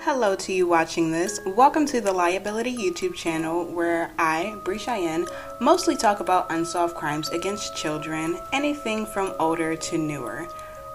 Hello to you watching this. Welcome to the Liability YouTube channel where I, Cheyenne, mostly talk about unsolved crimes against children, anything from older to newer.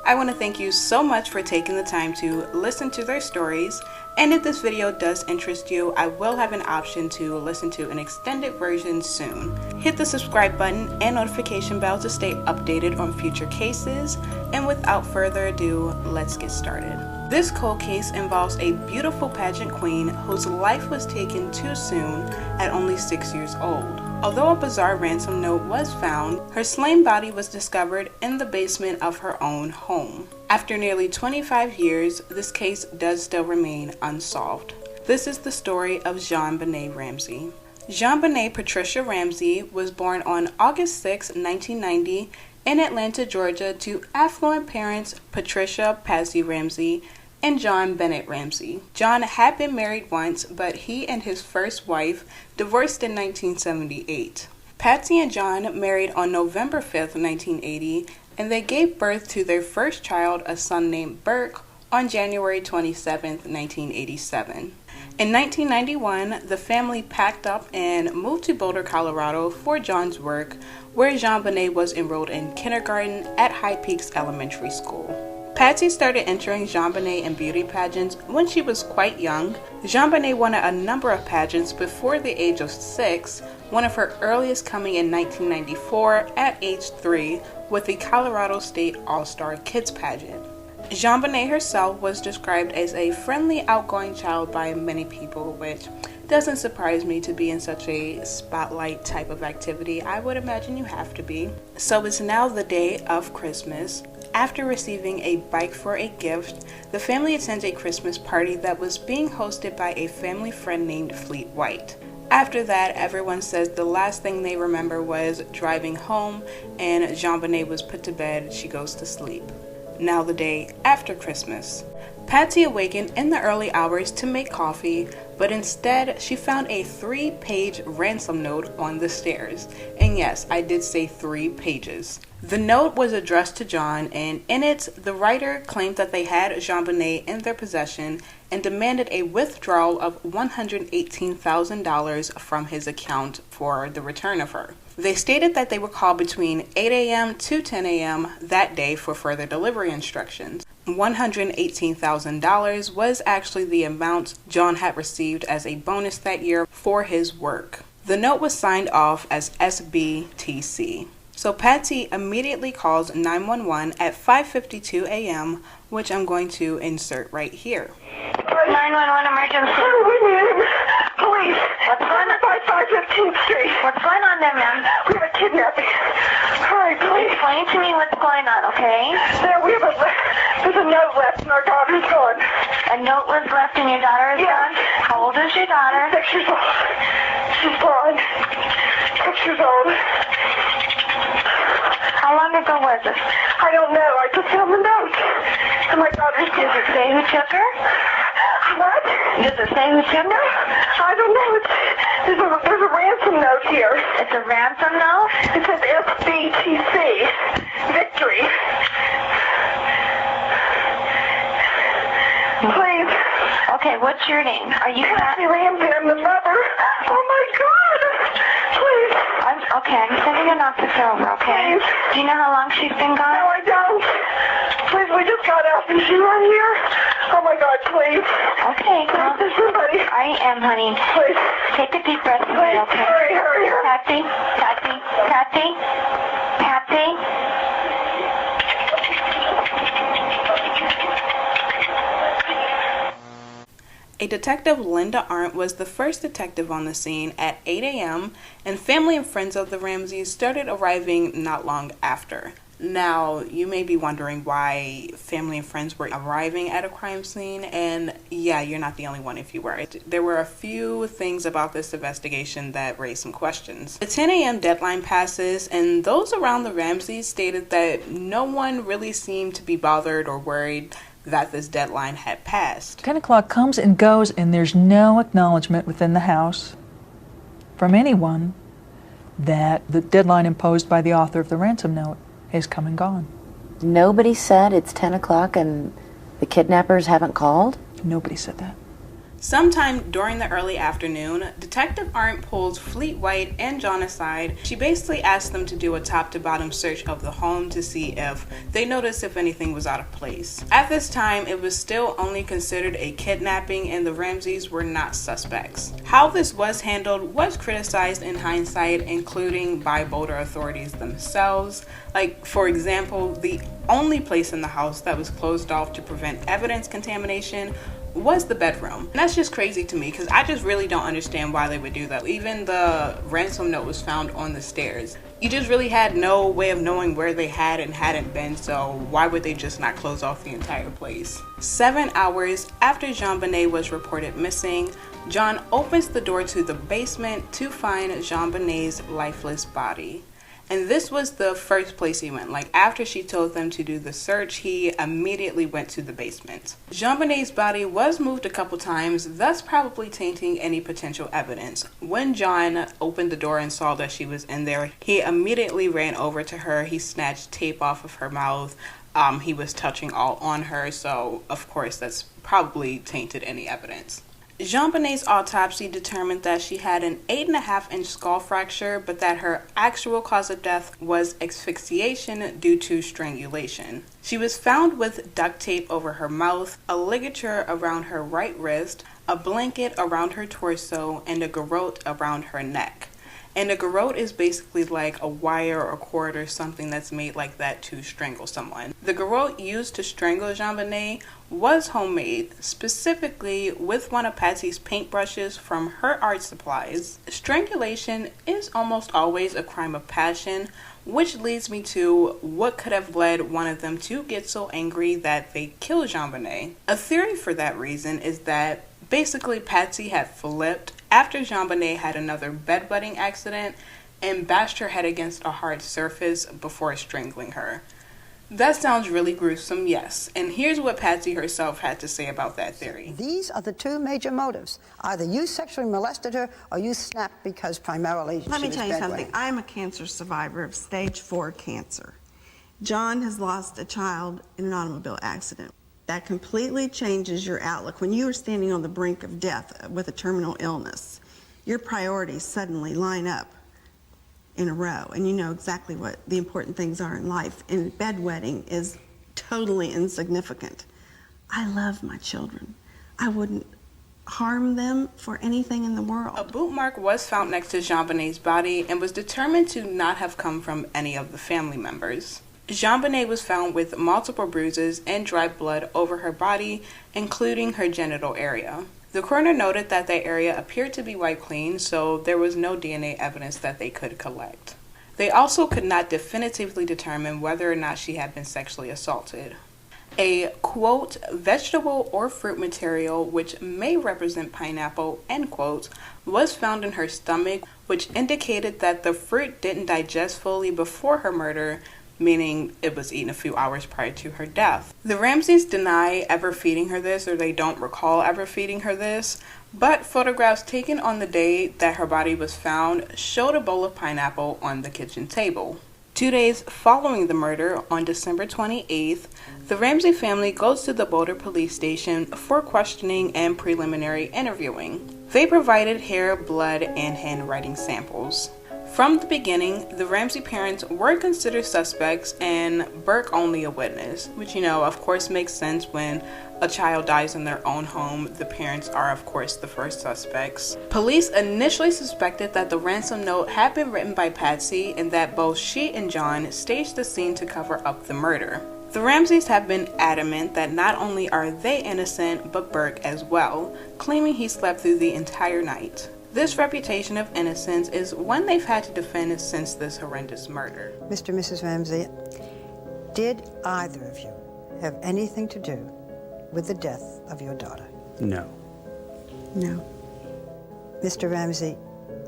I want to thank you so much for taking the time to listen to their stories, and if this video does interest you, I will have an option to listen to an extended version soon. Hit the subscribe button and notification bell to stay updated on future cases, and without further ado, let's get started. This cold case involves a beautiful pageant queen whose life was taken too soon at only 6 years old. Although a bizarre ransom note was found, her slain body was discovered in the basement of her own home. After nearly 25 years, this case does still remain unsolved. This is the story of JonBenet Ramsey. JonBenet Patricia Ramsey was born on August 6, 1990 in Atlanta, Georgia to affluent parents Patricia Patsy Ramsey and JonBenet Ramsey. John had been married once, but he and his first wife divorced in 1978. Patsy and John married on November 5th, 1980, and they gave birth to their first child, a son named Burke, on January 27th, 1987. In 1991, the family packed up and moved to Boulder, Colorado for John's work, where JonBenet was enrolled in kindergarten at High Peaks Elementary School. Patsy started entering JonBenet in beauty pageants when she was quite young. JonBenet won a number of pageants before the age of 6, one of her earliest coming in 1994 at age 3 with the Colorado State All-Star Kids pageant. JonBenet herself was described as a friendly, outgoing child by many people, which doesn't surprise me to be in such a spotlight type of activity. I would imagine you have to be. So it's now the day of Christmas. After receiving a bike for a gift, the family attends a Christmas party that was being hosted by a family friend named Fleet White. After that, everyone says the last thing they remember was driving home and JonBenet was put to bed. She goes to sleep. Now the day after Christmas. Patsy awakened in the early hours to make coffee, but instead she found a 3-page ransom note on the stairs. And yes, I did say 3 pages. The note was addressed to John, and in it, the writer claimed that they had JonBenet in their possession and demanded a withdrawal of $118,000 from his account for the return of her. They stated that they would call between 8 a.m. to 10 a.m. that day for further delivery instructions. $118,000 was actually the amount John had received as a bonus that year for his work. The note was signed off as SBTC. So Patsy immediately calls 911 at 5:52 a.m., which I'm going to insert right here. 911 emergency. Police. What's going on? 515th Street. What's going on there, ma'am? We have a kidnapping. Hurry, please. Explain to me what's going on, okay? There's a note left and our daughter's gone. A note was left and your daughter is gone? How old is your daughter? 6 years old. She's gone. 6 years old. How long ago was it? I don't know. I just found the note. And my daughter's Does it say who took her? What? Does it say who took her? I don't know. There's a ransom note here. It's a ransom note? It says SBTC. Victory. Please. Okay, what's your name? Are you Patsy Ramsey. I'm the mother. Oh my God. Please. I'm sending an officer over, okay? Please. Do you know how long she's been gone? No, I don't. Please, we just got out. Is she right here? Oh my God, please. Okay, well, There's somebody. I am, honey. Please. Take a deep breath, Please, okay? hurry. Patsy. A detective, Linda Arndt, was the first detective on the scene at 8 a.m., and family and friends of the Ramseys started arriving not long after. Now, you may be wondering why family and friends were arriving at a crime scene, and yeah, you're not the only one if you were. There were a few things about this investigation that raised some questions. The 10 a.m. deadline passes, and those around the Ramseys stated that no one really seemed to be bothered or worried that this deadline had passed. 10 o'clock comes and goes, and there's no acknowledgement within the house from anyone that the deadline imposed by the author of the ransom note has come and gone. Nobody said it's 10 o'clock and the kidnappers haven't called? Nobody said that. Sometime during the early afternoon, Detective Arndt pulls Fleet White and John aside. She basically asks them to do a top-to-bottom search of the home to see if they noticed if anything was out of place. At this time, it was still only considered a kidnapping and the Ramseys were not suspects. How this was handled was criticized in hindsight, including by Boulder authorities themselves. Like, for example, the only place in the house that was closed off to prevent evidence contamination was the bedroom. And that's just crazy to me because I just really don't understand why they would do that. Even the ransom note was found on the stairs. You just really had no way of knowing where they had and hadn't been, so why would they just not close off the entire place? 7 hours after JonBenet was reported missing, John opens the door to the basement to find JonBenet's lifeless body. And this was the first place he went. Like, after she told them to do the search, he immediately went to the basement. JonBenet's body was moved a couple times, thus probably tainting any potential evidence. When John opened the door and saw that she was in there, he immediately ran over to her. He snatched tape off of her mouth. He was touching all on her, so of course that's probably tainted any evidence. JonBenet's autopsy determined that she had an 8.5-inch skull fracture, but that her actual cause of death was asphyxiation due to strangulation. She was found with duct tape over her mouth, a ligature around her right wrist, a blanket around her torso, and a garrote around her neck. And a garrote is basically like a wire or cord or something that's made like that to strangle someone. The garrote used to strangle JonBenet was homemade, specifically with one of Patsy's paintbrushes from her art supplies. Strangulation is almost always a crime of passion, which leads me to what could have led one of them to get so angry that they kill JonBenet. A theory for that reason is that basically Patsy had flipped after JonBenet had another bedwetting accident and bashed her head against a hard surface before strangling her. That sounds really gruesome, yes. And here's what Patsy herself had to say about that theory. These are the two major motives. Either you sexually molested her or you snapped because primarily Let she me was tell you bedwetting. something. I'm a cancer survivor of stage 4 cancer. John has lost a child in an automobile accident. That completely changes your outlook. When you are standing on the brink of death with a terminal illness, your priorities suddenly line up in a row, and you know exactly what the important things are in life. And bedwetting is totally insignificant. I love my children. I wouldn't harm them for anything in the world. A boot mark was found next to JonBenet's body and was determined to not have come from any of the family members. JonBenet was found with multiple bruises and dry blood over her body, including her genital area. The coroner noted that that area appeared to be wiped clean, so there was no DNA evidence that they could collect. They also could not definitively determine whether or not she had been sexually assaulted. A, quote, vegetable or fruit material which may represent pineapple, end quote, was found in her stomach, which indicated that the fruit didn't digest fully before her murder, meaning it was eaten a few hours prior to her death. The Ramseys deny ever feeding her this, or they don't recall ever feeding her this, but photographs taken on the day that her body was found showed a bowl of pineapple on the kitchen table. 2 days following the murder, on December 28th, the Ramsey family goes to the Boulder police station for questioning and preliminary interviewing. They provided hair, blood, and handwriting samples. From the beginning, the Ramsey parents were considered suspects and Burke only a witness, which, of course makes sense. When a child dies in their own home, the parents are, of course, the first suspects. Police initially suspected that the ransom note had been written by Patsy and that both she and John staged the scene to cover up the murder. The Ramseys have been adamant that not only are they innocent, but Burke as well, claiming he slept through the entire night. This reputation of innocence is one they've had to defend since this horrendous murder. Mr. and Mrs. Ramsey, did either of you have anything to do with the death of your daughter? No. No. Mr. Ramsey,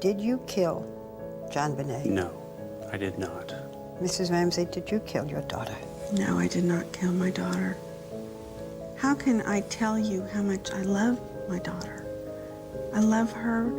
did you kill JonBenet? No, I did not. Mrs. Ramsey, did you kill your daughter? No, I did not kill my daughter. How can I tell you how much I love my daughter? I love her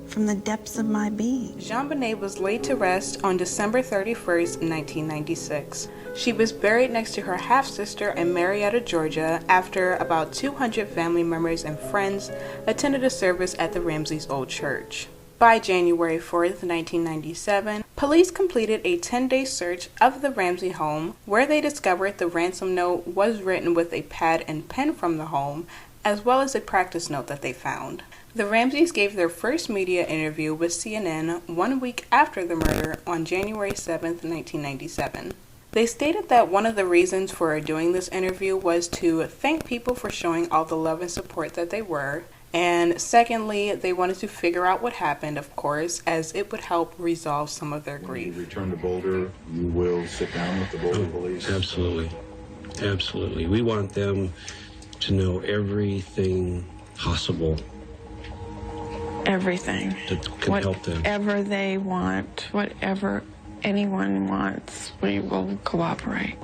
from the depths of my being. JonBenet was laid to rest on December 31st, 1996. She was buried next to her half-sister in Marietta, Georgia, after about 200 family members and friends attended a service at the Ramsey's old church. By January 4th, 1997, police completed a 10-day search of the Ramsey home, where they discovered the ransom note was written with a pad and pen from the home, as well as a practice note that they found. The Ramseys gave their first media interview with CNN 1 week after the murder on January 7th, 1997. They stated that one of the reasons for doing this interview was to thank people for showing all the love and support that they were, and secondly, they wanted to figure out what happened, of course, as it would help resolve some of their grief. When you return to Boulder, you will sit down with the Boulder police? Absolutely. Absolutely. We want them to know everything possible. Everything. That can help them. Whatever they want, whatever anyone wants, we will cooperate.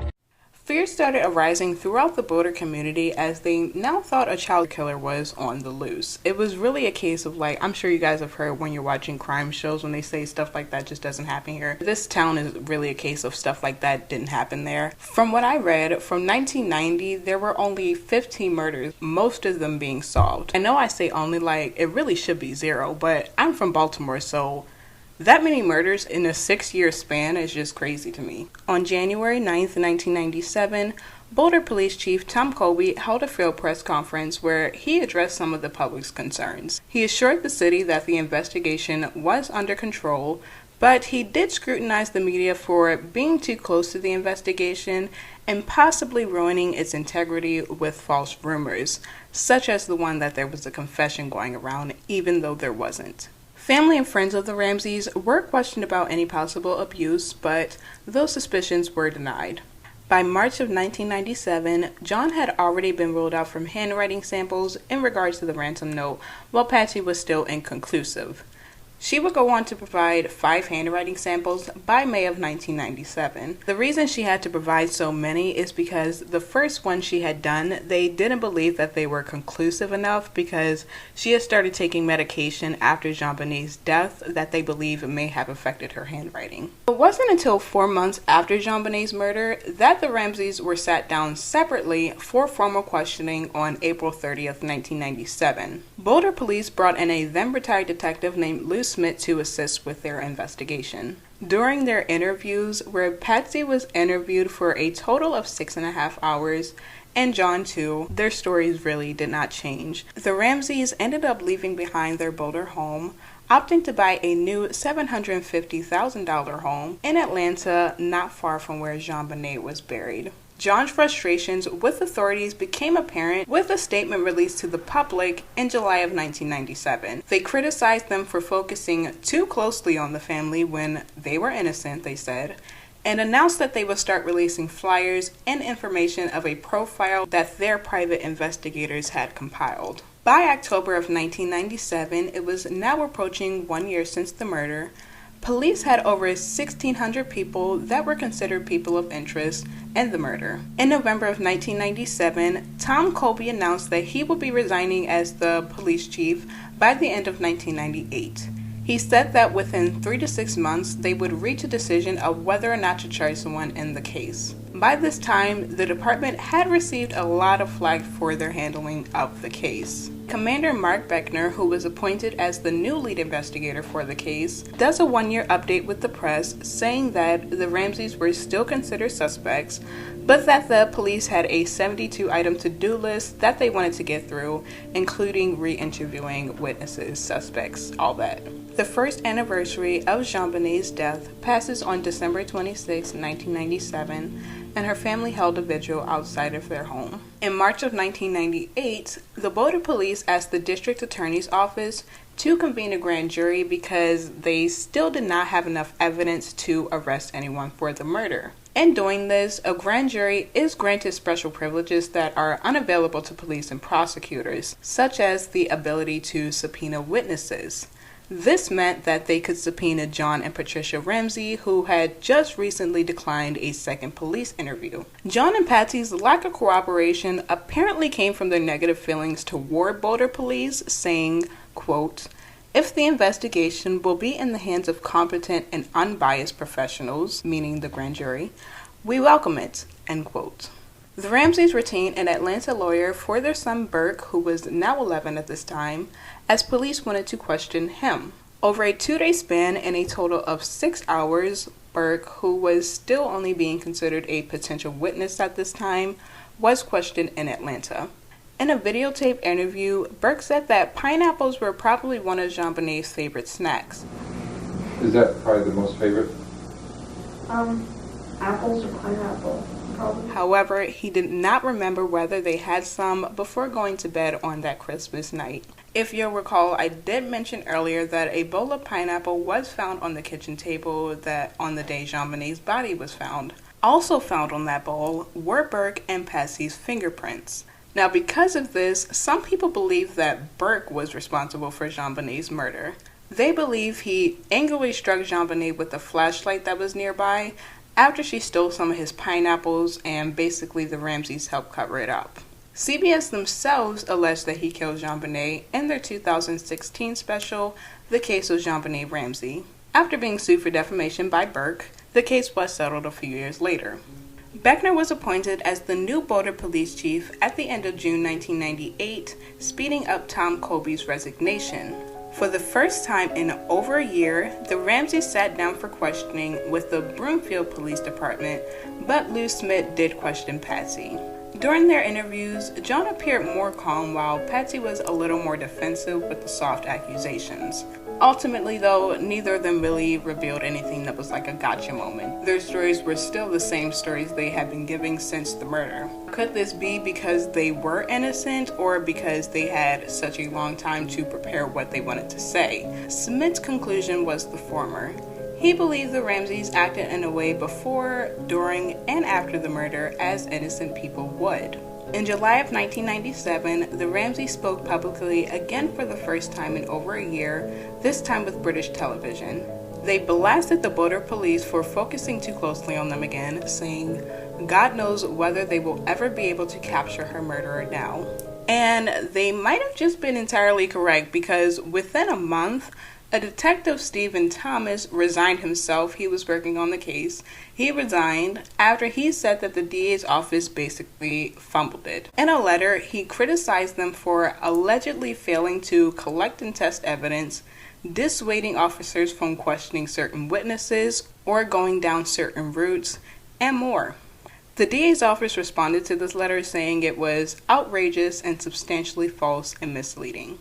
Fear started arising throughout the Boulder community as they now thought a child killer was on the loose. It was really a case of, like, I'm sure you guys have heard when you're watching crime shows when they say stuff like that just doesn't happen here. This town is really a case of stuff like that didn't happen there. From what I read, from 1990, there were only 15 murders, most of them being solved. I know I say only, like, it really should be 0, but I'm from Baltimore, so that many murders in a 6-year span is just crazy to me. On January 9th, 1997, Boulder Police Chief Tom Colby held a field press conference where he addressed some of the public's concerns. He assured the city that the investigation was under control, but he did scrutinize the media for being too close to the investigation and possibly ruining its integrity with false rumors, such as the one that there was a confession going around, even though there wasn't. Family and friends of the Ramseys were questioned about any possible abuse, but those suspicions were denied. By March of 1997, John had already been ruled out from handwriting samples in regards to the ransom note, while Patsy was still inconclusive. She would go on to provide 5 handwriting samples by May of 1997. The reason she had to provide so many is because the first one she had done, they didn't believe that they were conclusive enough because she had started taking medication after JonBenet's death that they believe may have affected her handwriting. It wasn't until 4 months after JonBenet's murder that the Ramseys were sat down separately for formal questioning on April 30th, 1997. Boulder police brought in a then-retired detective named Lou Smith to assist with their investigation. During their interviews, where Patsy was interviewed for a total of 6.5 hours, and John too, their stories really did not change. The Ramseys ended up leaving behind their Boulder home, opting to buy a new $750,000 home in Atlanta, not far from where JonBenet was buried. John's frustrations with authorities became apparent with a statement released to the public in July of 1997. They criticized them for focusing too closely on the family when they were innocent, they said, and announced that they would start releasing flyers and information of a profile that their private investigators had compiled. By October of 1997, it was now approaching 1 year since the murder. Police had over 1,600 people that were considered people of interest in the murder. In November of 1997, Tom Colby announced that he would be resigning as the police chief by the end of 1998. He said that within 3 to 6 months, they would reach a decision of whether or not to charge someone in the case. By this time, the department had received a lot of flack for their handling of the case. Commander Mark Beckner, who was appointed as the new lead investigator for the case, does a 1-year update with the press saying that the Ramseys were still considered suspects, but that the police had a 72-item to-do list that they wanted to get through, including re-interviewing witnesses, suspects, all that. The first anniversary of JonBenet's death passes on December 26, 1997, and her family held a vigil outside of their home. In March of 1998, the Boulder police asked the district attorney's office to convene a grand jury because they still did not have enough evidence to arrest anyone for the murder. In doing this, a grand jury is granted special privileges that are unavailable to police and prosecutors, such as the ability to subpoena witnesses. This meant that they could subpoena John and Patricia Ramsey, who had just recently declined a second police interview. John and Patsy's lack of cooperation apparently came from their negative feelings toward Boulder police, saying, quote, If the investigation will be in the hands of competent and unbiased professionals, meaning the grand jury, we welcome it, end quote. The Ramseys retained an Atlanta lawyer for their son Burke, who was now 11 at this time, as police wanted to question him. Over a 2-day span and a total of 6 hours, Burke, who was still only being considered a potential witness at this time, was questioned in Atlanta. In a videotape interview, Burke said that pineapples were probably one of JonBenet's favorite snacks. Is that probably the most favorite? Apples or pineapple, probably. However, he did not remember whether they had some before going to bed on that Christmas night. If you'll recall, I did mention earlier that a bowl of pineapple was found on the kitchen table that on the day JonBenet's body was found. Also found on that bowl were Burke and Patsy's fingerprints. Now, because of this, some people believe that Burke was responsible for JonBenet's murder. They believe he angrily struck JonBenet with a flashlight that was nearby after she stole some of his pineapples, and basically the Ramseys helped cover it up. CBS themselves alleged that he killed JonBenet in their 2016 special, The Case of JonBenet Ramsey. After being sued for defamation by Burke, the case was settled a few years later. Beckner was appointed as the new Boulder police chief at the end of June 1998, speeding up Tom Colby's resignation. For the first time in over a year, the Ramseys sat down for questioning with the Broomfield Police Department, but Lou Smith did question Patsy. During their interviews, John appeared more calm while Patsy was a little more defensive with the soft accusations. Ultimately, though, neither of them really revealed anything that was like a gotcha moment. Their stories were still the same stories they had been giving since the murder. Could this be because they were innocent or because they had such a long time to prepare what they wanted to say? Smith's conclusion was the former. He believed the Ramseys acted in a way before, during, and after the murder as innocent people would. In July of 1997, the Ramseys spoke publicly again for the first time in over a year, this time with British television. They blasted the Boulder police for focusing too closely on them again, saying, "God knows whether they will ever be able to capture her murderer now." And they might have just been entirely correct, because within a month, a detective, Stephen Thomas, resigned himself. He was working on the case. He resigned after he said that the DA's office basically fumbled it. In a letter, he criticized them for allegedly failing to collect and test evidence, dissuading officers from questioning certain witnesses or going down certain routes, and more. The DA's office responded to this letter saying it was outrageous and substantially false and misleading.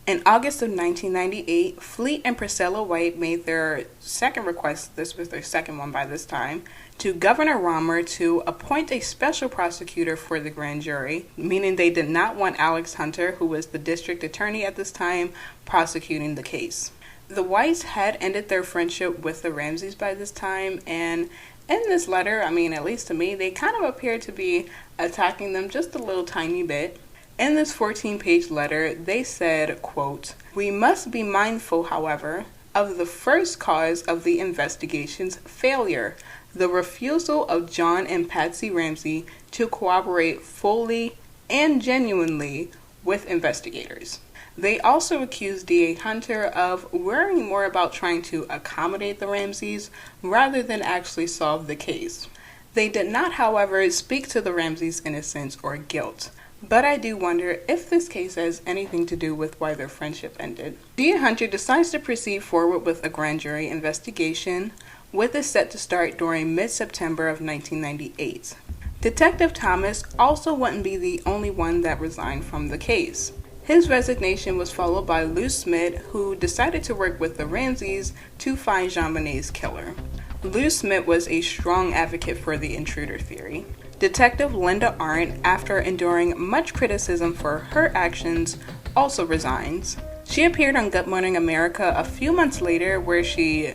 In August of 1998, Fleet and Priscilla White made their second request, this was their second one by this time, to Governor Romer to appoint a special prosecutor for the grand jury, meaning they did not want Alex Hunter, who was the district attorney at this time, prosecuting the case. The Whites had ended their friendship with the Ramseys by this time, and in this letter, at least to me, they kind of appeared to be attacking them just a little tiny bit. In this 14-page letter, they said, quote, "We must be mindful, however, of the first cause of the investigation's failure, the refusal of John and Patsy Ramsey to cooperate fully and genuinely with investigators." They also accused DA Hunter of worrying more about trying to accommodate the Ramseys rather than actually solve the case. They did not, however, speak to the Ramseys' innocence or guilt. But I do wonder if this case has anything to do with why their friendship ended. DA Hunter decides to proceed forward with a grand jury investigation, with it set to start during mid-September of 1998. Detective Thomas also wouldn't be the only one that resigned from the case. His resignation was followed by Lou Smith, who decided to work with the Ramseys to find JonBenet's killer. Lou Smith was a strong advocate for the intruder theory. Detective Linda Arndt, after enduring much criticism for her actions, also resigns. She appeared on Good Morning America a few months later where she,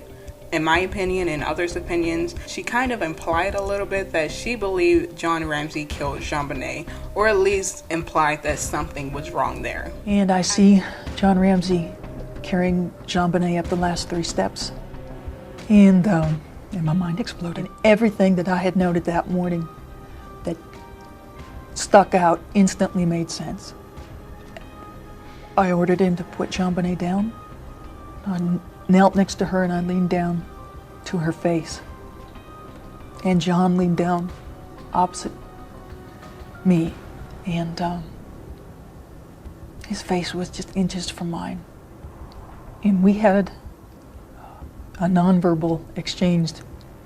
in my opinion and others' opinions, she kind of implied a little bit that she believed John Ramsey killed JonBenet, or at least implied that something was wrong there. And I see John Ramsey carrying JonBenet up the last 3 steps. And my mind exploded. Everything that I had noted that morning that stuck out instantly made sense. I ordered him to put JonBenet down, I knelt next to her and I leaned down to her face. And John leaned down opposite me, and his face was just inches from mine. And we had a nonverbal exchange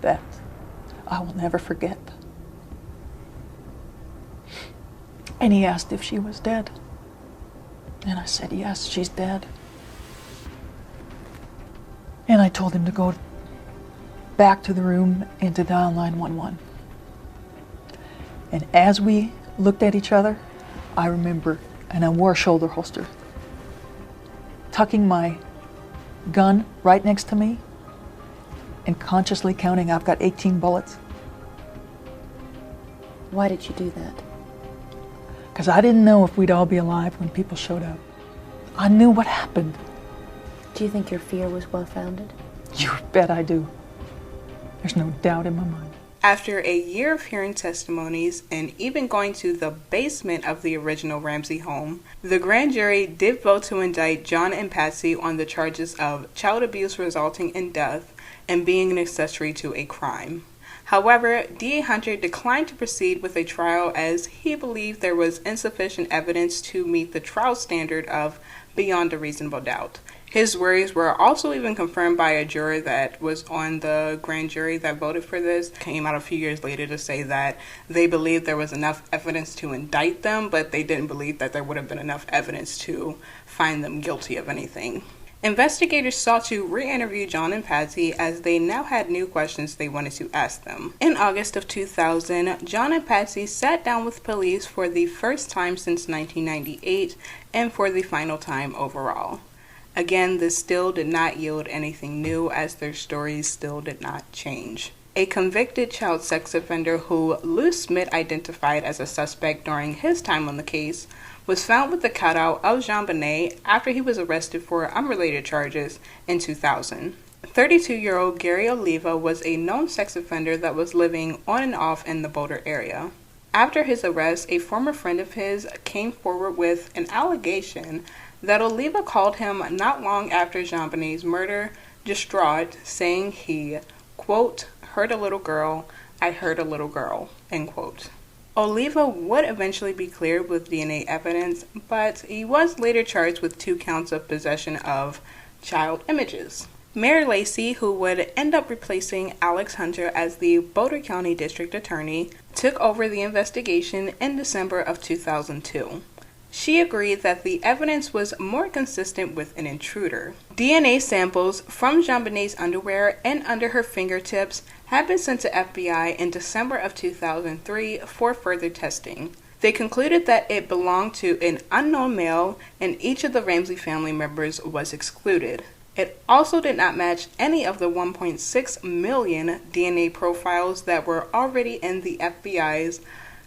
that I will never forget. And he asked if she was dead. And I said, yes, she's dead. And I told him to go back to the room and to dial 911. And as we looked at each other, I remember, and I wore a shoulder holster, tucking my gun right next to me and consciously counting, I've got 18 bullets. Why did you do that? Because I didn't know if we'd all be alive when people showed up. I knew what happened. Do you think your fear was well-founded? You bet I do. There's no doubt in my mind. After a year of hearing testimonies and even going to the basement of the original Ramsey home, the grand jury did vote to indict John and Patsy on the charges of child abuse resulting in death and being an accessory to a crime. However, D.A. Hunter declined to proceed with a trial as he believed there was insufficient evidence to meet the trial standard of beyond a reasonable doubt. His worries were also even confirmed by a juror that was on the grand jury that voted for this. Came out a few years later to say that they believed there was enough evidence to indict them, but they didn't believe that there would have been enough evidence to find them guilty of anything. Investigators sought to re-interview John and Patsy as they now had new questions they wanted to ask them. In August of 2000, John and Patsy sat down with police for the first time since 1998 and for the final time overall. Again, this still did not yield anything new as their stories still did not change. A convicted child sex offender who Lou Smith identified as a suspect during his time on the case was found with the cutout of JonBenet after he was arrested for unrelated charges in 2000. 32-year-old Gary Oliva was a known sex offender that was living on and off in the Boulder area. After his arrest, a former friend of his came forward with an allegation that Oliva called him not long after JonBenet's murder, distraught, saying he, quote, heard a little girl, I heard a little girl, end quote. Oliva would eventually be cleared with DNA evidence, but he was later charged with 2 counts of possession of child images. Mayor Lacy, who would end up replacing Alex Hunter as the Boulder County District Attorney, took over the investigation in December of 2002. She agreed that the evidence was more consistent with an intruder. DNA samples from JonBenet's underwear and under her fingertips had been sent to FBI in December of 2003 for further testing. They concluded that it belonged to an unknown male and each of the Ramsey family members was excluded. It also did not match any of the 1.6 million DNA profiles that were already in the FBI's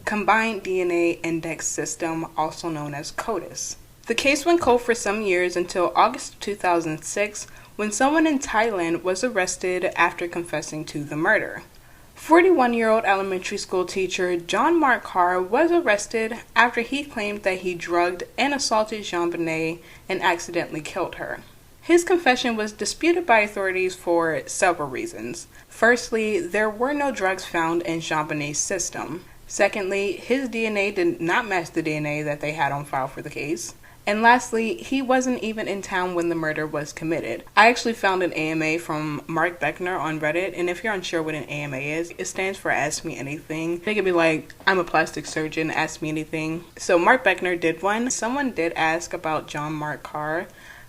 Combined DNA Index System, also known as CODIS. The case went cold for some years until August 2006, when someone in Thailand was arrested after confessing to the murder. 41-year-old elementary school teacher John Mark Karr was arrested after he claimed that he drugged and assaulted JonBenet and accidentally killed her. His confession was disputed by authorities for several reasons. Firstly, there were no drugs found in JonBenet's system. Secondly, his DNA did not match the DNA that they had on file for the case. And lastly, he wasn't even in town when the murder was committed. I actually found an AMA from Mark Beckner on Reddit, and if you're unsure what an AMA is, it stands for Ask Me Anything. They could be like, I'm a plastic surgeon, ask me anything. So Mark Beckner did one. Someone did ask about John Mark Karr.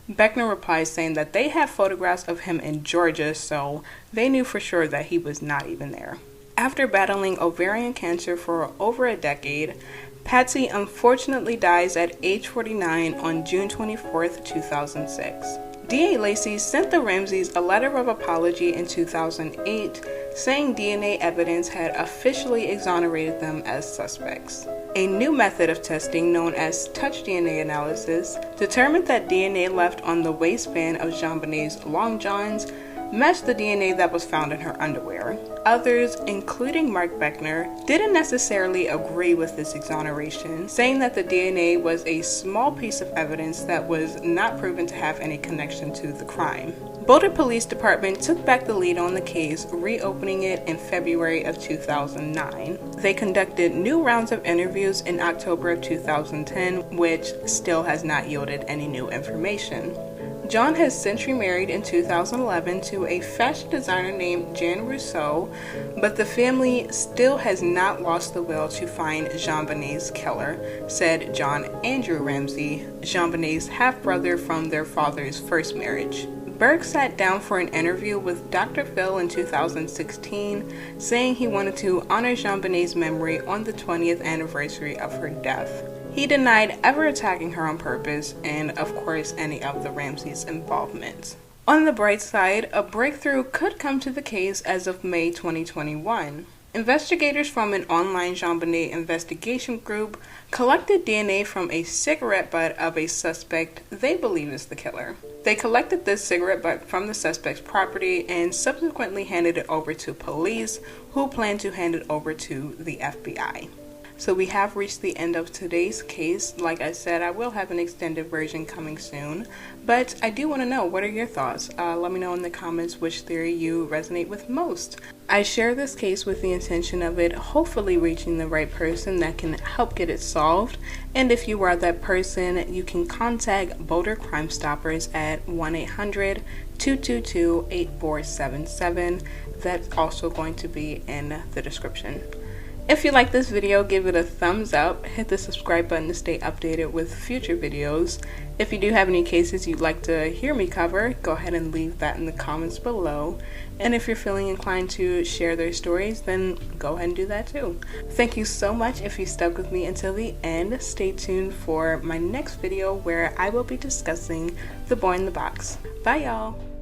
Beckner replied saying that they had photographs of him in Georgia, so they knew for sure that he was not even there. After battling ovarian cancer for over a decade, Patsy unfortunately dies at age 49 on June 24, 2006. D.A. Lacy sent the Ramseys a letter of apology in 2008, saying DNA evidence had officially exonerated them as suspects. A new method of testing, known as touch DNA analysis, determined that DNA left on the waistband of JonBenet's long johns matched the DNA that was found in her underwear. Others, including Mark Beckner, didn't necessarily agree with this exoneration, saying that the DNA was a small piece of evidence that was not proven to have any connection to the crime. Boulder Police Department took back the lead on the case, reopening it in February of 2009. They conducted new rounds of interviews in October of 2010, which still has not yielded any new information. John has since remarried in 2011 to a fashion designer named Jan Rousseau, but the family still has not lost the will to find JonBenét's killer, said John Andrew Ramsey, JonBenét's half-brother from their father's first marriage. Burke sat down for an interview with Dr. Phil in 2016, saying he wanted to honor JonBenét's memory on the 20th anniversary of her death. He denied ever attacking her on purpose and, of course, any of the Ramseys' involvement. On the bright side, a breakthrough could come to the case as of May 2021. Investigators from an online JonBenet investigation group collected DNA from a cigarette butt of a suspect they believe is the killer. They collected this cigarette butt from the suspect's property and subsequently handed it over to police, who plan to hand it over to the FBI. So we have reached the end of today's case. Like I said, I will have an extended version coming soon, but I do want to know, what are your thoughts? Let me know in the comments which theory you resonate with most. I share this case with the intention of it hopefully reaching the right person that can help get it solved. And if you are that person, you can contact Boulder Crime Stoppers at 1-800-222-8477. That's also going to be in the description. If you like this video, give it a thumbs up, hit the subscribe button to stay updated with future videos. If you do have any cases you'd like to hear me cover, go ahead and leave that in the comments below. And if you're feeling inclined to share their stories, then go ahead and do that too. Thank you so much if you stuck with me until the end. Stay tuned for my next video where I will be discussing the boy in the box. Bye y'all!